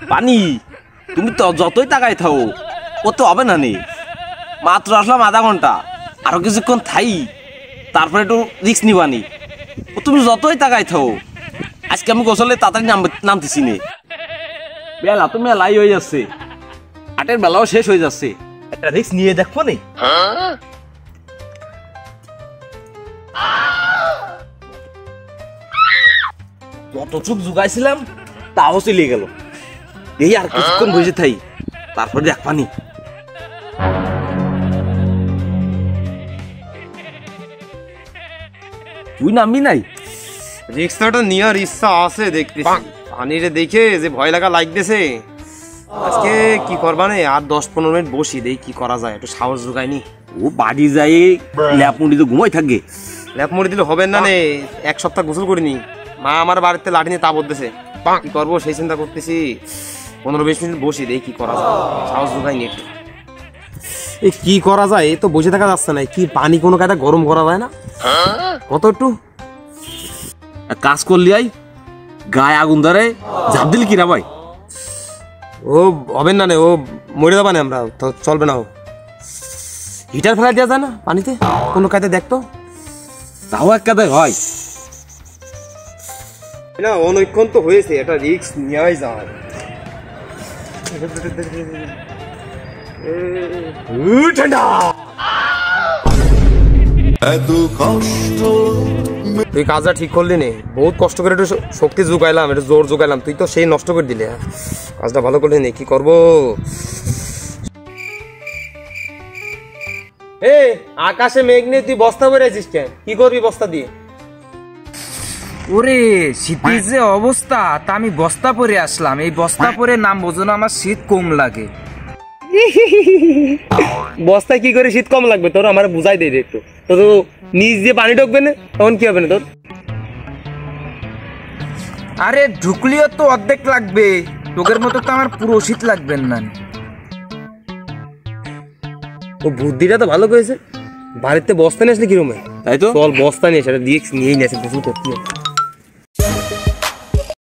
পানি তুমি তো যতই তাকাই থাও ও তো হবে না নে, মাত্র আসলাম আধা ঘন্টা, আরো কিছুক্ষণ থাই তারপরে একটু রিস্ক নিবানি। ও তুমি যতই তাকাই থাও আজকে আমি গোসলে তাড়াতাড়ি নামতেছি নে। বেলা তো মেলাই হয়ে যাচ্ছে, 8-এর বেলাও শেষ হয়ে যাচ্ছে, একটা রিস্ক নিয়ে দেখবো নে। যত চুপ জুগাইছিলাম তাও চলে গেল, এই আর কিছুক্ষণ বসে থাই তারপর দেখ পানি। তুই নামবি নাই? রিক্সাটা নেওয়ার ইচ্ছা আছে দেখতেছি, পানিরে দেখে যে ভয় লাগা লাগতেছে। আজকে কি করবা নে, আর 10-15 মিনিট বসি দেই কি করা যায়, একটু সাহস জোগায়নি। ও বাড়ি যাই ল্যাপ মুড়ি তো ঘুমাই থাকবে। ল্যাপ মুড়ি দিলে হবে না নে, 1 সপ্তাহ গোসল করিনি। মা আমার বাড়িতে লাঠি নিয়ে তা বলতেছে, কি করবো সেই চিন্তা করতেছি। 15-20 মিনিট বসি দেই কি করা যায়, সাহস জোগায়নি একটু। এই কি করা যায়, এই তো বসে থাকা যাচ্ছে না। কি পানি কোনো কায়দা গরম করা যায় না? কত একটু কাজ করলি আই গায়ে আগুন ধরে ঝাঁপ দিলি কিনা ভাই? ও হবে না নে, ও মরে যাবা না, আমরা তো চলবে না। ও হিটার ফেলা দেওয়া যায় না পানিতে কোনো কায়দা, দেখতো তাও এক কাদায় হয় না। অনেকক্ষণ তো হয়েছে, একটা রিস্ক নেওয়াই যায়। ঠান্ডা তুই কাজটা ঠিক করলি নে, বহুত কষ্ট করে একটু শক্তি জোগাইলাম, একটু জোর জোগাইলাম, তুই তো সেই নষ্ট করে দিলি। কাজটা ভালো করলি নে, কি করবো। এ আকাশে মেঘ নেই, তুই বস্তা পরে আছিস কেন? কি করবি বস্তা দিয়ে? ওরে শীতের যে অবস্থা, তা আমি বস্তা পরে আসলাম। এই বস্তা পরে নাম বোঝো না, আমার শীত কম লাগে। বস্তায় কি করে শীত কম লাগবে তোর, আমার বুঝাই দে একটু। তো নিজ দিয়ে পানি ঢুকবে না, তখন কি হবে না তোর? আরে ঢুকলিও তো অর্ধেক লাগবে, তোকের মতো তো আমার পুরো শীত লাগবে না। ও বুদ্ধিটা তো ভালো করেছে, বাড়িতে বস্তা নিয়ে আসলে কিরম হয়? তাই তো চল বস্তা নিয়ে এসে দিয়ে নিয়েছে গোসল করতে।